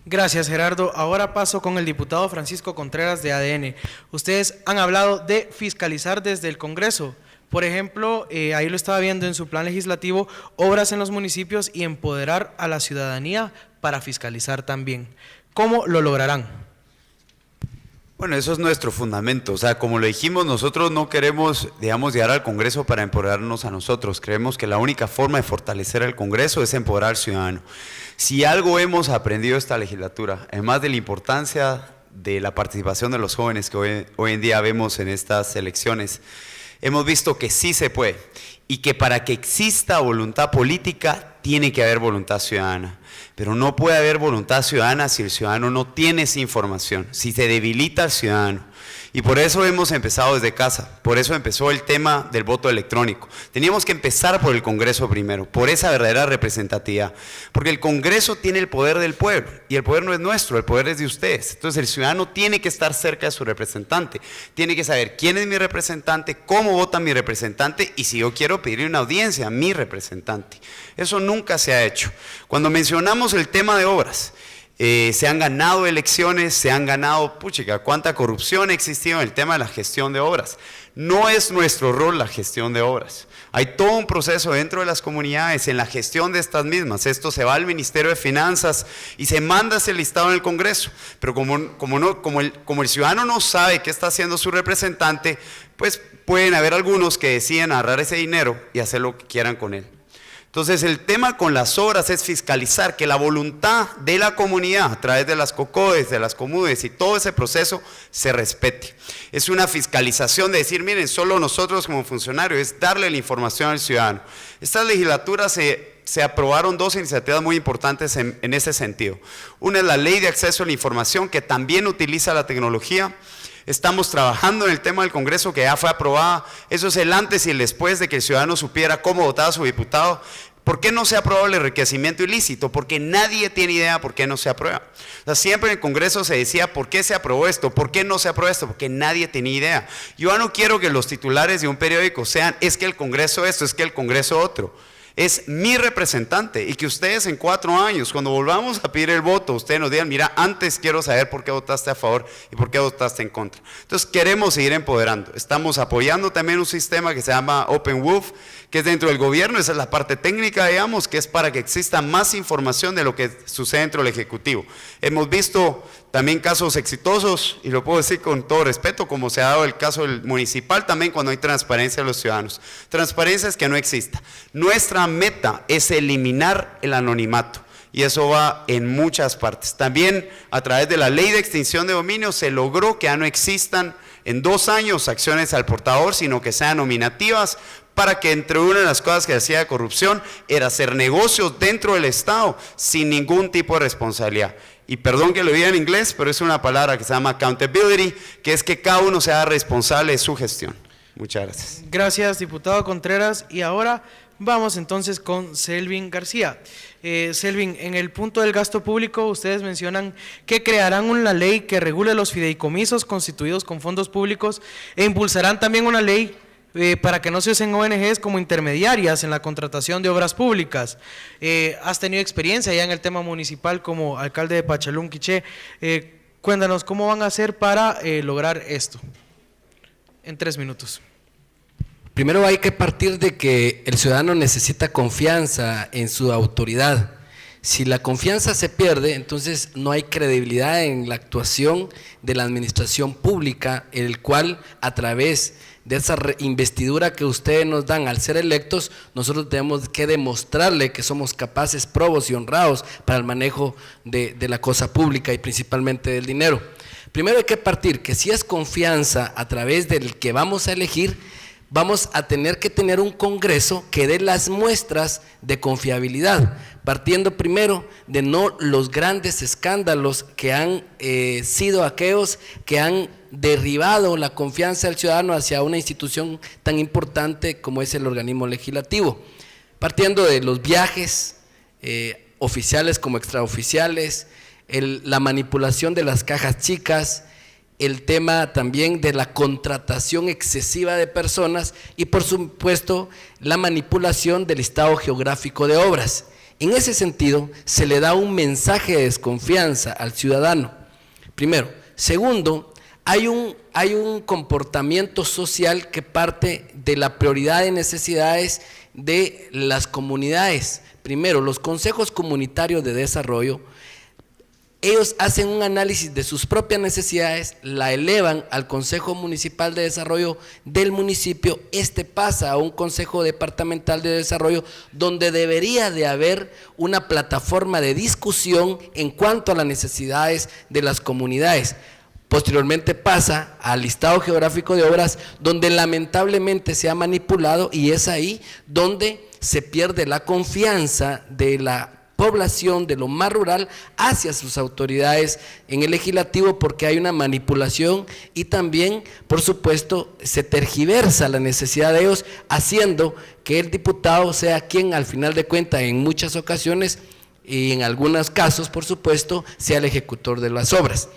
Gracias, Gerardo. Ahora paso con el diputado Francisco Contreras de ADN. Ustedes han hablado de fiscalizar desde el Congreso. Por ejemplo, ahí lo estaba viendo en su plan legislativo, obras en los municipios y empoderar a la ciudadanía para fiscalizar también. ¿Cómo lo lograrán? Bueno, eso es nuestro fundamento. O sea, como lo dijimos, nosotros no queremos, digamos, llegar al Congreso para empoderarnos a nosotros. Creemos que la única forma de fortalecer al Congreso es empoderar al ciudadano. Si algo hemos aprendido esta legislatura, además de la importancia de la participación de los jóvenes que hoy en día vemos en estas elecciones, hemos visto que sí se puede y que para que exista voluntad política tiene que haber voluntad ciudadana. Pero no puede haber voluntad ciudadana si el ciudadano no tiene esa información, si se debilita al ciudadano. Y por eso hemos empezado desde casa, por eso empezó el tema del voto electrónico. Teníamos que empezar por el Congreso primero, por esa verdadera representatividad, porque el Congreso tiene el poder del pueblo, y el poder no es nuestro, el poder es de ustedes. Entonces el ciudadano tiene que estar cerca de su representante, tiene que saber quién es mi representante, cómo vota mi representante, y si yo quiero pedir una audiencia a mi representante. Eso nunca se ha hecho. Cuando mencionamos el tema de obras, se han ganado elecciones, se han ganado, puchica, cuánta corrupción ha existido en el tema de la gestión de obras. No es nuestro rol la gestión de obras. Hay todo un proceso dentro de las comunidades en la gestión de estas mismas. Esto se va al Ministerio de Finanzas y se manda ese listado en el Congreso. Pero como el ciudadano no sabe qué está haciendo su representante, pues pueden haber algunos que deciden agarrar ese dinero y hacer lo que quieran con él. Entonces el tema con las obras es fiscalizar que la voluntad de la comunidad a través de las COCODES, de las COMUDES y todo ese proceso se respete. Es una fiscalización de decir, miren, solo nosotros como funcionarios, es darle la información al ciudadano. Esta legislatura se aprobaron dos iniciativas muy importantes en ese sentido. Una es la Ley de Acceso a la Información, que también utiliza la tecnología. Estamos trabajando en el tema del Congreso que ya fue aprobada. Eso es el antes y el después de que el ciudadano supiera cómo votaba su diputado. ¿Por qué no se aprueba el enriquecimiento ilícito? Porque nadie tiene idea por qué no se aprueba. O sea, siempre en el Congreso se decía, ¿por qué se aprobó esto? ¿Por qué no se aprobó esto? Porque nadie tenía idea. Yo no quiero que los titulares de un periódico sean, es que el Congreso esto, es que el Congreso otro. Es mi representante y que ustedes en 4 años, cuando volvamos a pedir el voto, ustedes nos digan, mira, antes quiero saber por qué votaste a favor y por qué votaste en contra. Entonces queremos seguir empoderando. Estamos apoyando también un sistema que se llama OpenWolf, que es dentro del gobierno, esa es la parte técnica, digamos, que es para que exista más información de lo que sucede dentro del Ejecutivo. Hemos visto también casos exitosos, y lo puedo decir con todo respeto, como se ha dado el caso del municipal también cuando hay transparencia de los ciudadanos. Transparencia es que no exista. Nuestra meta es eliminar el anonimato. Y eso va en muchas partes. También a través de la ley de extinción de dominio se logró que ya no existan en 2 años acciones al portador, sino que sean nominativas, para que entre una de las cosas que hacía de corrupción era hacer negocios dentro del Estado sin ningún tipo de responsabilidad. Y perdón que lo diga en inglés, pero es una palabra que se llama accountability, que es que cada uno sea responsable de su gestión. Muchas gracias. Gracias, diputado Contreras. Y ahora vamos entonces con Selvin García. Selvin, en el punto del gasto público, ustedes mencionan que crearán una ley que regule los fideicomisos constituidos con fondos públicos e impulsarán también una ley para que no se usen ONGs como intermediarias en la contratación de obras públicas. Has tenido experiencia ya en el tema municipal como alcalde de Pachalún, Quiché. Cuéntanos, ¿cómo van a hacer para lograr esto? En 3 minutos. Primero hay que partir de que el ciudadano necesita confianza en su autoridad. Si la confianza se pierde, entonces no hay credibilidad en la actuación de la administración pública, el cual a través de esa investidura que ustedes nos dan al ser electos, nosotros tenemos que demostrarle que somos capaces, probos y honrados para el manejo de la cosa pública y principalmente del dinero. Primero hay que partir que si es confianza a través del que vamos a elegir, vamos a tener que tener un Congreso que dé las muestras de confiabilidad, partiendo primero de no los grandes escándalos que han sido aquellos que han derribado la confianza del ciudadano hacia una institución tan importante como es el organismo legislativo, partiendo de los viajes oficiales como extraoficiales, la manipulación de las cajas chicas, el tema también de la contratación excesiva de personas y por supuesto la manipulación del listado geográfico de obras. En ese sentido, se le da un mensaje de desconfianza al ciudadano, primero. Segundo, hay un comportamiento social que parte de la prioridad de necesidades de las comunidades. Primero, los consejos comunitarios de desarrollo, ellos hacen un análisis de sus propias necesidades, la elevan al Consejo Municipal de Desarrollo del municipio, pasa a un Consejo Departamental de Desarrollo, donde debería de haber una plataforma de discusión en cuanto a las necesidades de las comunidades. Posteriormente pasa al listado geográfico de obras, donde lamentablemente se ha manipulado, y es ahí donde se pierde la confianza de la población de lo más rural hacia sus autoridades en el legislativo, porque hay una manipulación y también, por supuesto, se tergiversa la necesidad de ellos, haciendo que el diputado sea quien al final de cuentas en muchas ocasiones y en algunos casos, por supuesto, sea el ejecutor de las obras.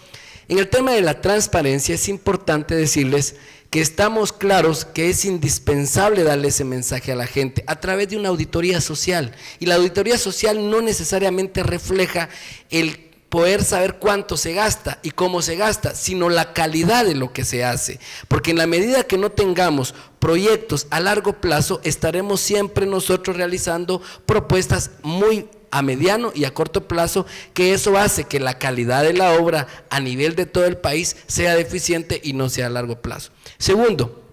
En el tema de la transparencia es importante decirles que estamos claros que es indispensable darle ese mensaje a la gente a través de una auditoría social, y la auditoría social no necesariamente refleja el poder saber cuánto se gasta y cómo se gasta, sino la calidad de lo que se hace, porque en la medida que no tengamos proyectos a largo plazo, estaremos siempre nosotros realizando propuestas muy a mediano y a corto plazo, que eso hace que la calidad de la obra a nivel de todo el país sea deficiente y no sea a largo plazo. Segundo,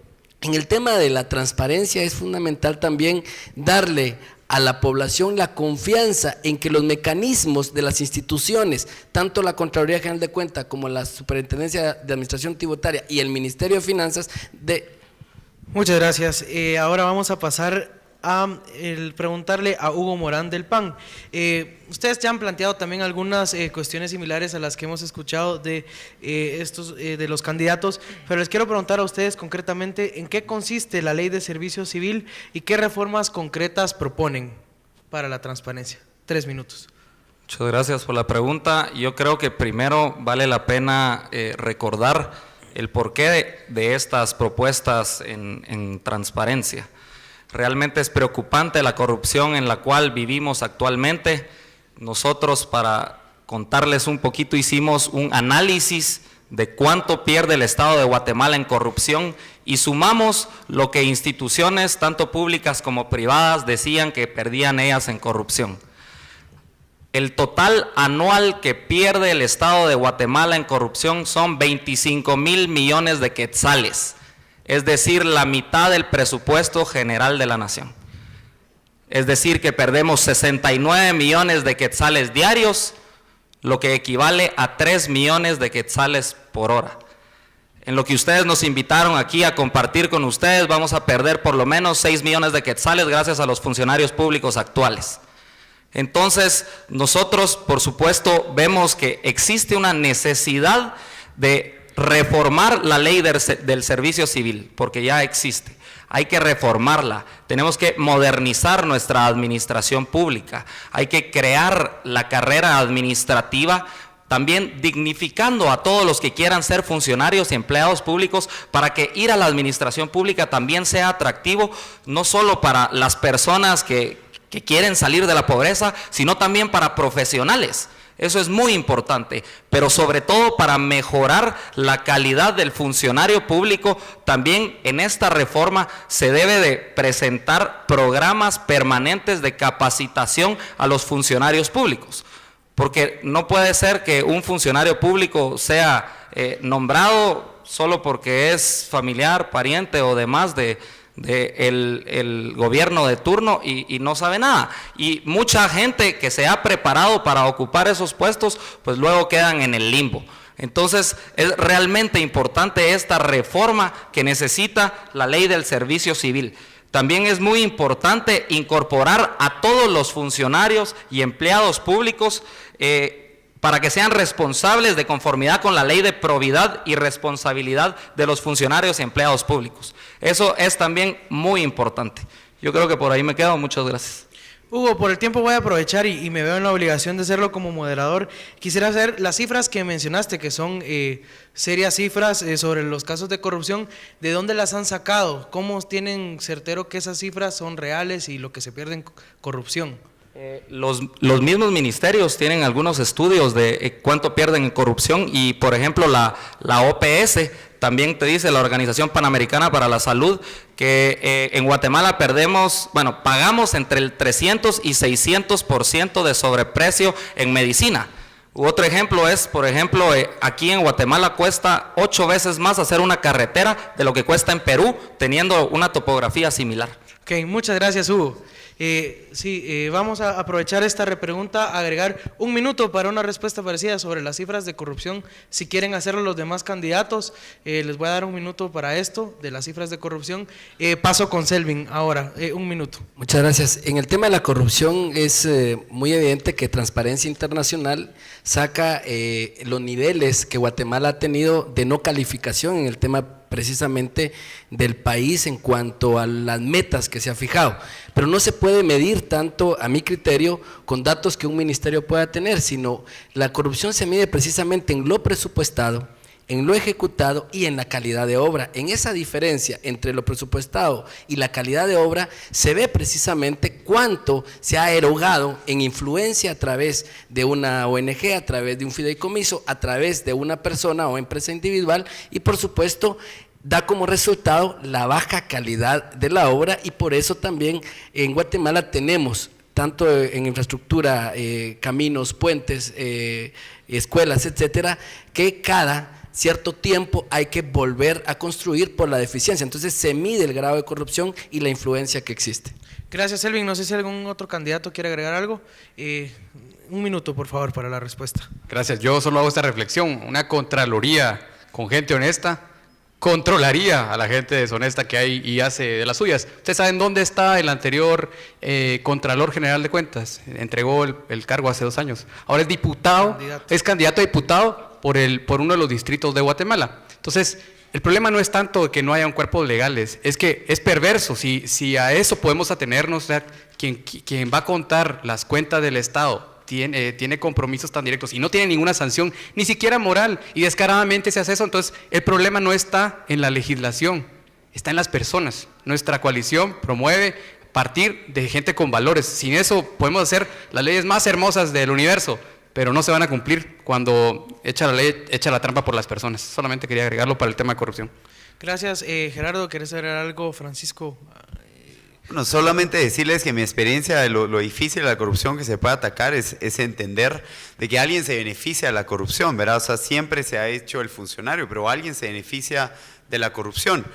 en el tema de la transparencia es fundamental también darle a la población la confianza en que los mecanismos de las instituciones, tanto la Contraloría General de Cuentas como la Superintendencia de Administración Tributaria y el Ministerio de Finanzas Muchas gracias. Ahora vamos a pasar a preguntarle a Hugo Morán del PAN. Ustedes ya han planteado también algunas cuestiones similares a las que hemos escuchado de los candidatos, pero les quiero preguntar a ustedes concretamente en qué consiste la Ley de Servicio Civil y qué reformas concretas proponen para la transparencia. 3 minutos. Muchas gracias por la pregunta. Yo creo que primero vale la pena recordar el porqué de estas propuestas en transparencia. Realmente es preocupante la corrupción en la cual vivimos actualmente. Nosotros, para contarles un poquito, hicimos un análisis de cuánto pierde el Estado de Guatemala en corrupción y sumamos lo que instituciones, tanto públicas como privadas, decían que perdían ellas en corrupción. El total anual que pierde el Estado de Guatemala en corrupción son 25,000 millones de quetzales. Es decir, la mitad del presupuesto general de la nación. Es decir, que perdemos 69 millones de quetzales diarios, lo que equivale a 3 millones de quetzales por hora. En lo que ustedes nos invitaron aquí a compartir con ustedes, vamos a perder por lo menos 6 millones de quetzales gracias a los funcionarios públicos actuales. Entonces, nosotros, por supuesto, vemos que existe una necesidad de reformar la ley del servicio civil, porque ya existe. Hay que reformarla, tenemos que modernizar nuestra administración pública, hay que crear la carrera administrativa, también dignificando a todos los que quieran ser funcionarios y empleados públicos, para que ir a la administración pública también sea atractivo, no solo para las personas que quieren salir de la pobreza, sino también para profesionales. Eso es muy importante, pero sobre todo para mejorar la calidad del funcionario público. También en esta reforma se debe de presentar programas permanentes de capacitación a los funcionarios públicos, porque no puede ser que un funcionario público sea nombrado solo porque es familiar, pariente o demás el gobierno de turno y no sabe nada, y mucha gente que se ha preparado para ocupar esos puestos pues luego quedan en el limbo. Entonces es realmente importante esta reforma que necesita la ley del servicio civil. También es muy importante incorporar a todos los funcionarios y empleados públicos para que sean responsables de conformidad con la ley de probidad y responsabilidad de los funcionarios y empleados públicos. Eso es también muy importante. Yo creo que por ahí me quedo. Muchas gracias. Hugo, por el tiempo voy a aprovechar y me veo en la obligación de hacerlo como moderador. Quisiera saber las cifras que mencionaste, que son serias cifras sobre los casos de corrupción. ¿De dónde las han sacado? ¿Cómo tienen certero que esas cifras son reales y lo que se pierde en corrupción? Los mismos ministerios tienen algunos estudios de cuánto pierden en corrupción y, por ejemplo, la OPS también te dice, la Organización Panamericana para la Salud, que en Guatemala pagamos entre el 300 y 600% de sobreprecio en medicina. Otro ejemplo es, por ejemplo, aquí en Guatemala cuesta 8 veces más hacer una carretera de lo que cuesta en Perú, teniendo una topografía similar. Ok, muchas gracias, Hugo. Vamos a aprovechar esta repregunta, agregar 1 minuto para una respuesta parecida sobre las cifras de corrupción. Si quieren hacerlo los demás candidatos, les voy a dar 1 minuto para esto, de las cifras de corrupción. Paso con Selvin ahora, 1 minuto. Muchas gracias. En el tema de la corrupción es muy evidente que Transparencia Internacional saca los niveles que Guatemala ha tenido de no calificación en el tema precisamente del país en cuanto a las metas que se ha fijado, pero no se puede medir tanto, a mi criterio, con datos que un ministerio pueda tener, sino la corrupción se mide precisamente en lo presupuestado, en lo ejecutado y en la calidad de obra. En esa diferencia entre lo presupuestado y la calidad de obra se ve precisamente cuánto se ha erogado en influencia a través de una ONG, a través de un fideicomiso, a través de una persona o empresa individual y por supuesto da como resultado la baja calidad de la obra y por eso también en Guatemala tenemos tanto en infraestructura, caminos, puentes, escuelas, etcétera, que cada cierto tiempo hay que volver a construir por la deficiencia. Entonces se mide el grado de corrupción y la influencia que existe. Gracias, Selvin. No sé si algún otro candidato quiere agregar algo. 1 minuto, por favor, para la respuesta. Gracias. Yo solo hago esta reflexión. Una contraloría con gente honesta controlaría a la gente deshonesta que hay y hace de las suyas. ¿Ustedes saben dónde está el anterior Contralor General de Cuentas? Entregó el cargo hace 2 años. Ahora es diputado, es candidato a diputado por uno de los distritos de Guatemala. Entonces, el problema no es tanto que no haya un cuerpo legales, es que es perverso. Si a eso podemos atenernos, o sea, quien va a contar las cuentas del Estado tiene compromisos tan directos y no tiene ninguna sanción, ni siquiera moral, y descaradamente se hace eso, entonces el problema no está en la legislación, está en las personas. Nuestra coalición promueve partir de gente con valores. Sin eso podemos hacer las leyes más hermosas del universo, pero no se van a cumplir cuando echa la ley, echa la trampa por las personas. Solamente quería agregarlo para el tema de corrupción. Gracias, Gerardo. ¿Querés agregar algo, Francisco? Bueno, solamente decirles que mi experiencia de lo difícil de la corrupción que se puede atacar es entender de que alguien se beneficia de la corrupción, ¿verdad? O sea, siempre se ha hecho el funcionario, pero alguien se beneficia de la corrupción.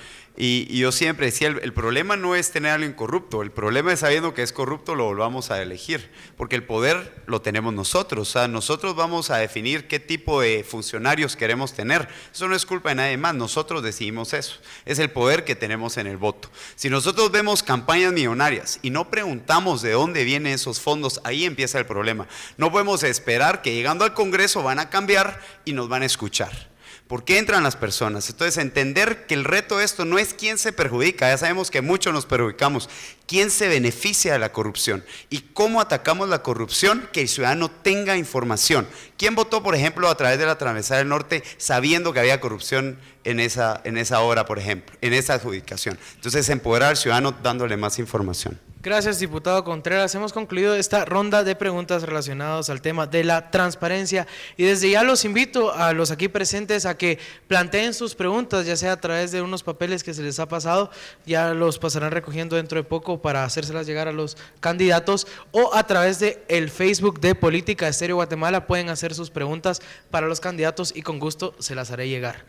Y yo siempre decía, el problema no es tener a alguien corrupto, el problema es sabiendo que es corrupto lo volvamos a elegir, porque el poder lo tenemos nosotros, o sea, nosotros vamos a definir qué tipo de funcionarios queremos tener. Eso no es culpa de nadie más, nosotros decidimos eso, es el poder que tenemos en el voto. Si nosotros vemos campañas millonarias y no preguntamos de dónde vienen esos fondos, ahí empieza el problema. No podemos esperar que llegando al Congreso van a cambiar y nos van a escuchar. ¿Por qué entran las personas? Entonces, entender que el reto de esto no es quién se perjudica, ya sabemos que muchos nos perjudicamos, quién se beneficia de la corrupción y cómo atacamos la corrupción, que el ciudadano tenga información. ¿Quién votó, por ejemplo, a través de la Transversal del Norte sabiendo que había corrupción en esa obra, por ejemplo, en esa adjudicación? Entonces, empoderar al ciudadano dándole más información. Gracias, diputado Contreras. Hemos concluido esta ronda de preguntas relacionadas al tema de la transparencia y desde ya los invito a los aquí presentes a que planteen sus preguntas, ya sea a través de unos papeles que se les ha pasado, ya los pasarán recogiendo dentro de poco para hacérselas llegar a los candidatos, o a través de el Facebook de Política Estéreo Guatemala pueden hacer sus preguntas para los candidatos y con gusto se las haré llegar.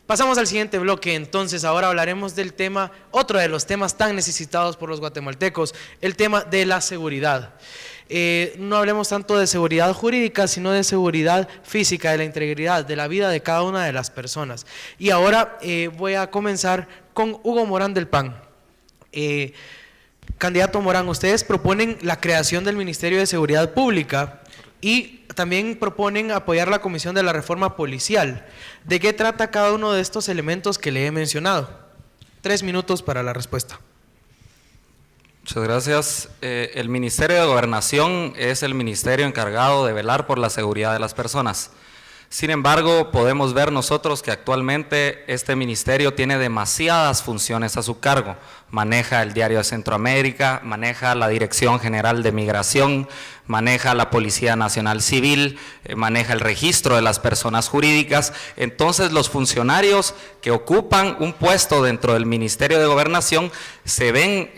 Pasamos al siguiente bloque, entonces ahora hablaremos del tema, otro de los temas tan necesitados por los guatemaltecos, el tema de la seguridad. No hablemos tanto de seguridad jurídica, sino de seguridad física, de la integridad, de la vida de cada una de las personas. Y ahora voy a comenzar con Hugo Morán del PAN. Candidato Morán, ustedes proponen la creación del Ministerio de Seguridad Pública y también proponen apoyar la Comisión de la Reforma Policial. ¿De qué trata cada uno de estos elementos que le he mencionado? 3 minutos para la respuesta. Muchas gracias. El Ministerio de Gobernación es el ministerio encargado de velar por la seguridad de las personas. Sin embargo, podemos ver nosotros que actualmente este ministerio tiene demasiadas funciones a su cargo. Maneja el Diario de Centroamérica, maneja la Dirección General de Migración, maneja la Policía Nacional Civil, maneja el registro de las personas jurídicas. Entonces, los funcionarios que ocupan un puesto dentro del Ministerio de Gobernación se ven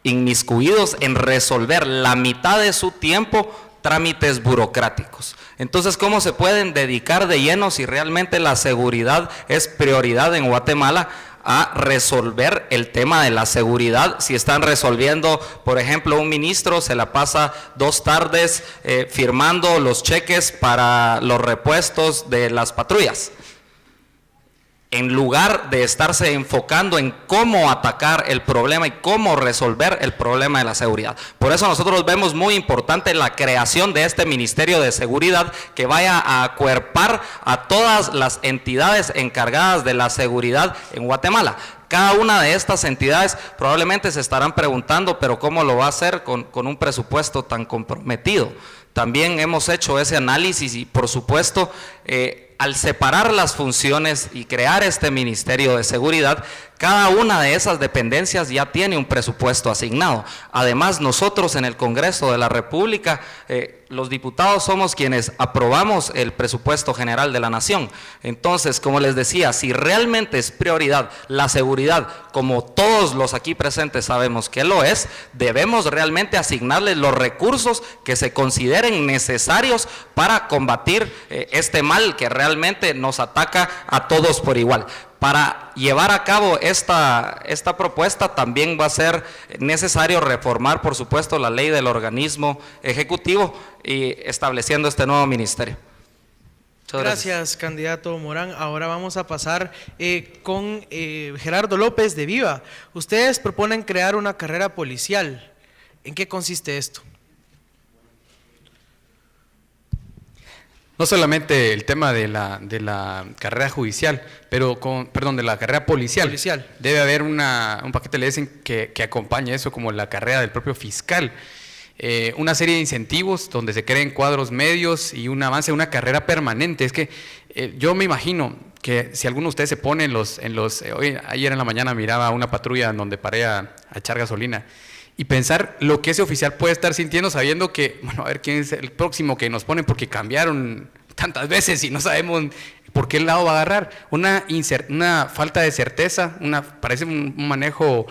inmiscuidos en resolver la mitad de su tiempo trámites burocráticos. Entonces, ¿cómo se pueden dedicar de lleno si realmente la seguridad es prioridad en Guatemala a resolver el tema de la seguridad? Si están resolviendo, por ejemplo, un ministro se la pasa 2 tardes firmando los cheques para los repuestos de las patrullas, en lugar de estarse enfocando en cómo atacar el problema y cómo resolver el problema de la seguridad. Por eso nosotros vemos muy importante la creación de este Ministerio de Seguridad que vaya a acuerpar a todas las entidades encargadas de la seguridad en Guatemala. Cada una de estas entidades probablemente se estarán preguntando, pero ¿cómo lo va a hacer con un presupuesto tan comprometido? También hemos hecho ese análisis y, por supuesto, al separar las funciones y crear este Ministerio de Seguridad, cada una de esas dependencias ya tiene un presupuesto asignado. Además, nosotros en el Congreso de la República, los diputados somos quienes aprobamos el presupuesto general de la Nación. Entonces, como les decía, si realmente es prioridad la seguridad, como todos los aquí presentes sabemos que lo es, debemos realmente asignarle los recursos que se consideren necesarios para combatir este mal que realmente nos ataca a todos por igual. Para llevar a cabo esta propuesta también va a ser necesario reformar, por supuesto, la ley del organismo ejecutivo y estableciendo este nuevo ministerio. Muchas Gracias, candidato Morán. Ahora vamos a pasar con Gerardo López de Viva. Ustedes proponen crear una carrera policial. ¿En qué consiste esto? No solamente el tema de la carrera judicial, pero de la carrera policial. Debe haber un paquete de leyes que acompañe eso, como la carrera del propio fiscal. Una serie de incentivos donde se creen cuadros medios y un avance, una carrera permanente. Es que yo me imagino que si alguno de ustedes se pone ayer en la mañana miraba una patrulla en donde paré a echar gasolina, y pensar lo que ese oficial puede estar sintiendo sabiendo que, bueno, a ver quién es el próximo que nos ponen porque cambiaron tantas veces y no sabemos por qué lado va a agarrar. Una falta de certeza, parece un manejo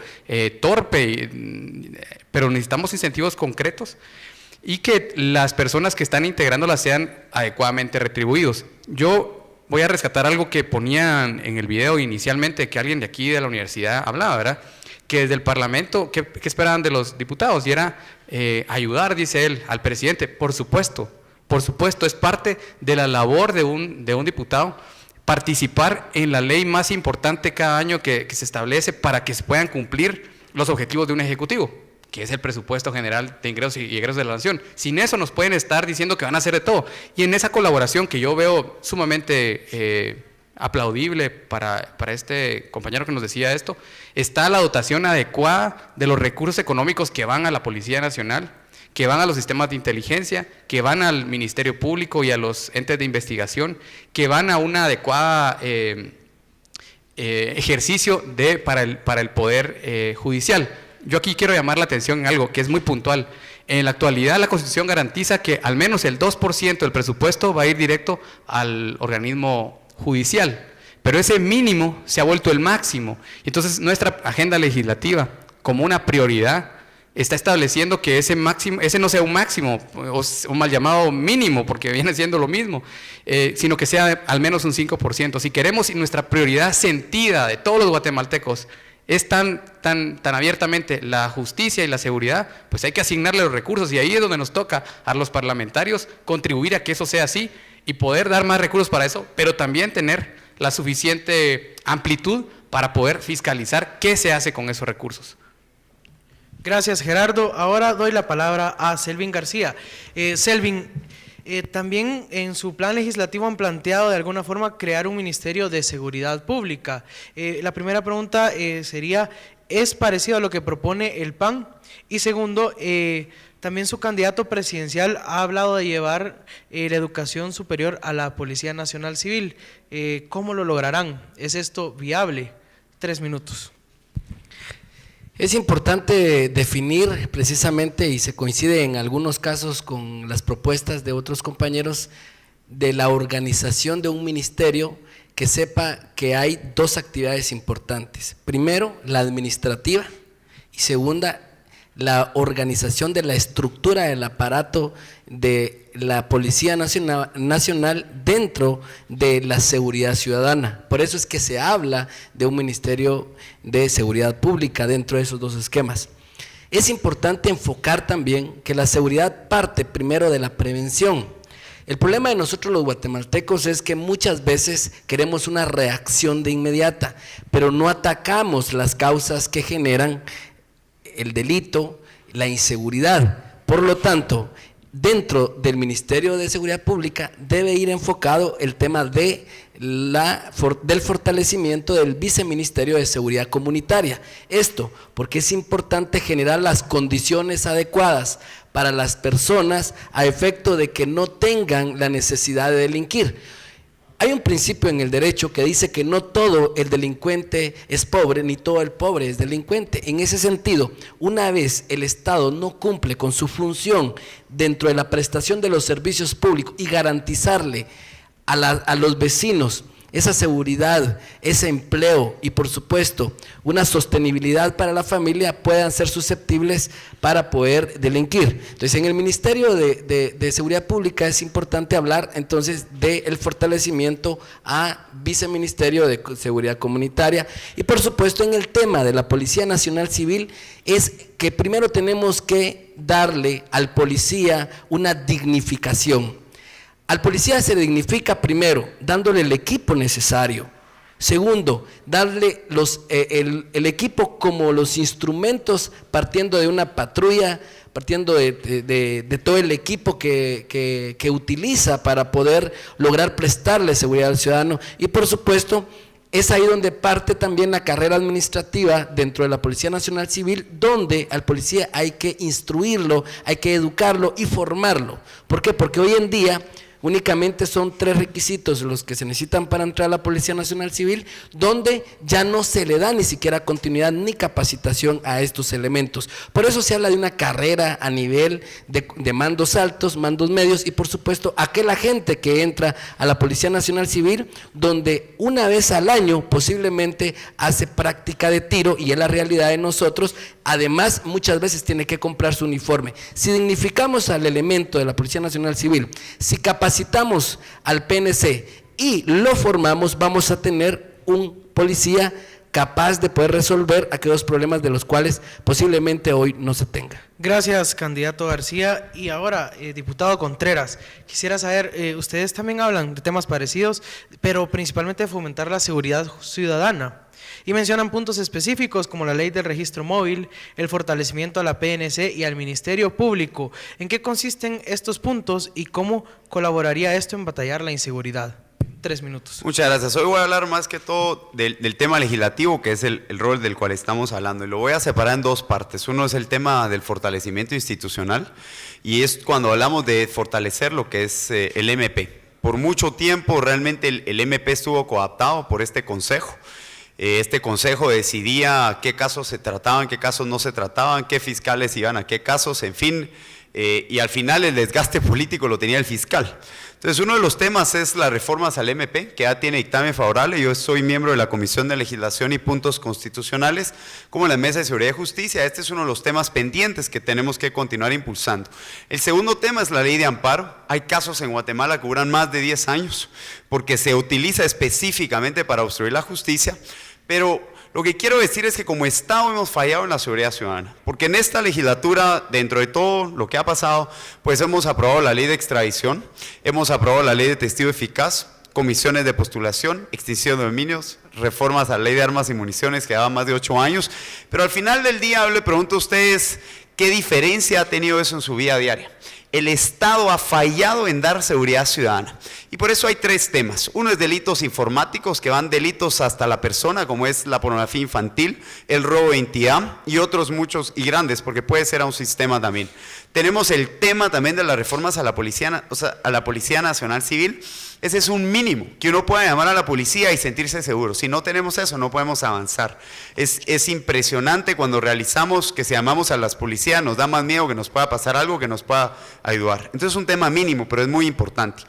torpe, pero necesitamos incentivos concretos y que las personas que están integrándolas sean adecuadamente retribuidos. Yo voy a rescatar algo que ponían en el video inicialmente, que alguien de aquí de la universidad hablaba, ¿verdad? Que desde el Parlamento, ¿qué esperaban de los diputados? Y era ayudar, dice él, al presidente. Por supuesto, es parte de la labor de un diputado participar en la ley más importante cada año que se establece para que se puedan cumplir los objetivos de un ejecutivo, que es el presupuesto general de ingresos y egresos de la nación. Sin eso nos pueden estar diciendo que van a hacer de todo. Y en esa colaboración que yo veo sumamente aplaudible para este compañero que nos decía esto, está la dotación adecuada de los recursos económicos que van a la Policía Nacional, que van a los sistemas de inteligencia, que van al Ministerio Público y a los entes de investigación, que van a una adecuada ejercicio para el Poder Judicial. Yo aquí quiero llamar la atención en algo que es muy puntual. En la actualidad la Constitución garantiza que al menos el 2% del presupuesto va a ir directo al organismo judicial, pero ese mínimo se ha vuelto el máximo. Entonces nuestra agenda legislativa, como una prioridad, está estableciendo que ese no sea un máximo o un mal llamado mínimo, porque viene siendo lo mismo, sino que sea al menos un 5%. Si queremos, y nuestra prioridad sentida de todos los guatemaltecos es tan abiertamente la justicia y la seguridad, pues hay que asignarle los recursos, y ahí es donde nos toca a los parlamentarios contribuir a que eso sea así y poder dar más recursos para eso, pero también tener la suficiente amplitud para poder fiscalizar qué se hace con esos recursos. Gracias, Gerardo. Ahora doy la palabra a Selvin García. Selvin, también en su plan legislativo han planteado de alguna forma crear un Ministerio de Seguridad Pública. La primera pregunta sería, ¿es parecido a lo que propone el PAN? Y segundo, También su candidato presidencial ha hablado de llevar la educación superior a la Policía Nacional Civil. ¿Cómo lo lograrán? ¿Es esto viable? 3 minutos. Es importante definir precisamente, y se coincide en algunos casos con las propuestas de otros compañeros, de la organización de un ministerio que sepa que hay 2 actividades importantes. Primero, la administrativa, y segunda, la organización de la estructura del aparato de la Policía Nacional dentro de la seguridad ciudadana. Por eso es que se habla de un Ministerio de Seguridad Pública dentro de esos 2 esquemas. Es importante enfocar también que la seguridad parte primero de la prevención. El problema de nosotros los guatemaltecos es que muchas veces queremos una reacción de inmediata, pero no atacamos las causas que generan el delito, la inseguridad. Por lo tanto, dentro del Ministerio de Seguridad Pública debe ir enfocado el tema de del fortalecimiento del Viceministerio de Seguridad Comunitaria. Esto porque es importante generar las condiciones adecuadas para las personas a efecto de que no tengan la necesidad de delinquir. Hay un principio en el derecho que dice que no todo el delincuente es pobre, ni todo el pobre es delincuente. En ese sentido, una vez el Estado no cumple con su función dentro de la prestación de los servicios públicos y garantizarle a los vecinos esa seguridad, ese empleo y por supuesto una sostenibilidad para la familia, puedan ser susceptibles para poder delinquir. Entonces en el Ministerio de Seguridad Pública es importante hablar entonces del fortalecimiento a Viceministerio de Seguridad Comunitaria, y por supuesto en el tema de la Policía Nacional Civil es que primero tenemos que darle al policía una dignificación. Al policía se dignifica primero dándole el equipo necesario. Segundo, darle el equipo como los instrumentos, partiendo de una patrulla, partiendo de todo el equipo que utiliza para poder lograr prestarle seguridad al ciudadano. Y por supuesto, es ahí donde parte también la carrera administrativa dentro de la Policía Nacional Civil, donde al policía hay que instruirlo, hay que educarlo y formarlo. ¿Por qué? Porque hoy en día únicamente son 3 requisitos los que se necesitan para entrar a la Policía Nacional Civil, donde ya no se le da ni siquiera continuidad ni capacitación a estos elementos. Por eso se habla de una carrera a nivel de mandos altos, mandos medios, y por supuesto aquel agente que entra a la Policía Nacional Civil, donde una vez al año posiblemente hace práctica de tiro, y es la realidad de nosotros. Además, muchas veces tiene que comprar su uniforme. Si dignificamos al elemento de la Policía Nacional Civil, si capacitamos al PNC y lo formamos, vamos a tener un policía capaz de poder resolver aquellos problemas de los cuales posiblemente hoy no se tenga. Gracias, candidato García. Y ahora, diputado Contreras, quisiera saber, ustedes también hablan de temas parecidos, pero principalmente de fomentar la seguridad ciudadana. Y mencionan puntos específicos como la ley del registro móvil, el fortalecimiento a la PNC y al Ministerio Público. ¿En qué consisten estos puntos y cómo colaboraría esto en batallar la inseguridad? 3 minutos. Muchas gracias. Hoy voy a hablar más que todo del tema legislativo, que es el rol del cual estamos hablando, y lo voy a separar en 2 partes. Uno es el tema del fortalecimiento institucional, y es cuando hablamos de fortalecer lo que es el MP. Por mucho tiempo realmente el MP estuvo cooptado por este consejo. Este consejo decidía qué casos se trataban, qué casos no se trataban, qué fiscales iban a qué casos, en fin, y al final el desgaste político lo tenía el fiscal. Entonces uno de los temas es las reformas al MP, que ya tiene dictamen favorable. Yo soy miembro de la Comisión de Legislación y Puntos Constitucionales, como en la Mesa de Seguridad y Justicia. Este es uno de los temas pendientes que tenemos que continuar impulsando. El segundo tema es la ley de amparo. Hay casos en Guatemala que duran más de 10 años, porque se utiliza específicamente para obstruir la justicia. Pero lo que quiero decir es que como Estado hemos fallado en la seguridad ciudadana, porque en esta legislatura, dentro de todo lo que ha pasado, pues hemos aprobado la ley de extradición, hemos aprobado la ley de testigo eficaz, comisiones de postulación, extinción de dominios, reformas a la ley de armas y municiones que daban más de 8 años, pero al final del día yo le pregunto a ustedes, ¿qué diferencia ha tenido eso en su vida diaria? El Estado ha fallado en dar seguridad ciudadana. Y por eso hay 3 temas. Uno es delitos informáticos, que van delitos hasta la persona, como es la pornografía infantil, el robo de identidad, y otros muchos y grandes, porque puede ser a un sistema también. Tenemos el tema también de las reformas a la Policía, a la Policía Nacional Civil. Ese es un mínimo, que uno pueda llamar a la policía y sentirse seguro. Si no tenemos eso, no podemos avanzar. Es impresionante cuando realizamos que si llamamos a las policías, nos da más miedo que nos pueda pasar algo que nos pueda ayudar. Entonces es un tema mínimo, pero es muy importante.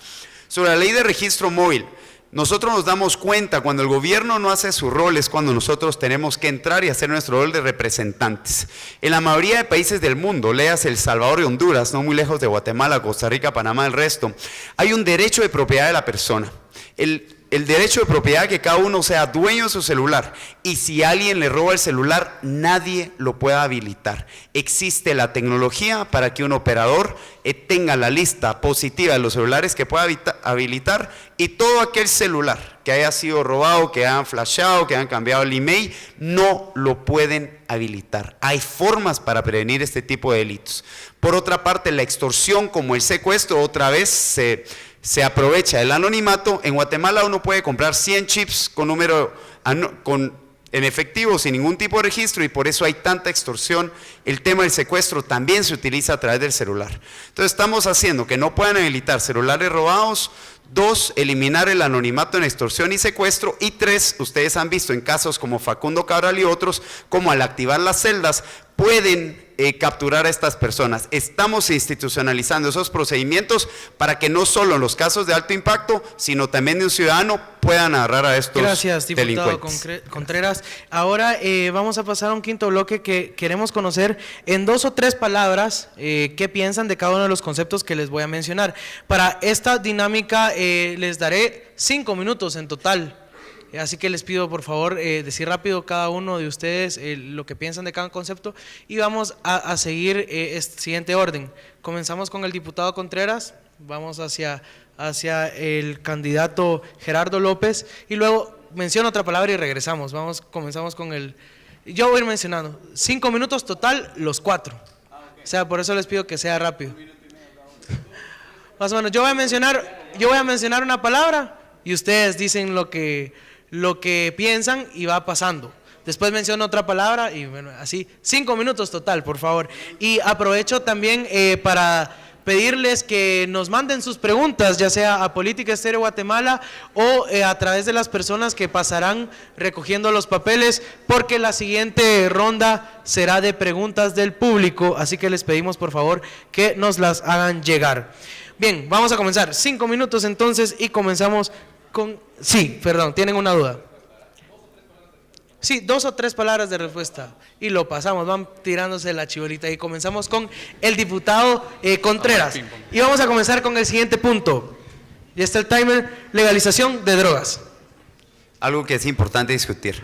Sobre la ley de registro móvil, nosotros nos damos cuenta cuando el gobierno no hace su rol, es cuando nosotros tenemos que entrar y hacer nuestro rol de representantes. En la mayoría de países del mundo, léase El Salvador y Honduras, no muy lejos de Guatemala, Costa Rica, Panamá, el resto, hay un derecho de propiedad de la persona. El derecho de propiedad, que cada uno sea dueño de su celular, y si alguien le roba el celular, nadie lo pueda habilitar. Existe la tecnología para que un operador tenga la lista positiva de los celulares que pueda habilitar, y todo aquel celular que haya sido robado, que hayan flashado, que hayan cambiado el email, no lo pueden habilitar. Hay formas para prevenir este tipo de delitos. Por otra parte, la extorsión como el secuestro, otra vez se aprovecha del anonimato. En Guatemala uno puede comprar 100 chips con número en efectivo sin ningún tipo de registro, y por eso hay tanta extorsión. El tema del secuestro también se utiliza a través del celular. Entonces estamos haciendo que no puedan habilitar celulares robados. 2, eliminar el anonimato en extorsión y secuestro. Y 3, ustedes han visto en casos como Facundo Cabral y otros, como al activar las celdas pueden capturar a estas personas. Estamos institucionalizando esos procedimientos para que no solo en los casos de alto impacto, sino también de un ciudadano, puedan agarrar a estos Gracias, diputado delincuentes. Contreras. Ahora vamos a pasar a un quinto bloque que queremos conocer en 2 o 3 palabras qué piensan de cada uno de los conceptos que les voy a mencionar. Para esta dinámica les daré 5 minutos en total. Así que les pido por favor decir rápido cada uno de ustedes lo que piensan de cada concepto, y vamos a seguir este siguiente orden. Comenzamos con el diputado Contreras, vamos hacia el candidato Gerardo López, y luego menciono otra palabra y regresamos. Comenzamos con el... Yo voy a ir mencionando 5 minutos total los 4. O sea, por eso les pido que sea rápido. Más o menos, yo voy a mencionar una palabra y ustedes dicen lo que piensan y va pasando. Después menciono otra palabra y bueno, así, 5 minutos total, por favor. Y aprovecho también para pedirles que nos manden sus preguntas, ya sea a Política Estéreo Guatemala o a través de las personas que pasarán recogiendo los papeles, porque la siguiente ronda será de preguntas del público, así que les pedimos por favor que nos las hagan llegar. Bien, vamos a comenzar, 5 minutos entonces, y comenzamos con... Sí, perdón, ¿tienen una duda? Sí, 2 o 3 palabras de respuesta y lo pasamos, van tirándose la chibolita, y comenzamos con el diputado Contreras. Y vamos a comenzar con el siguiente punto. Ya está el timer: legalización de drogas. Algo que es importante discutir.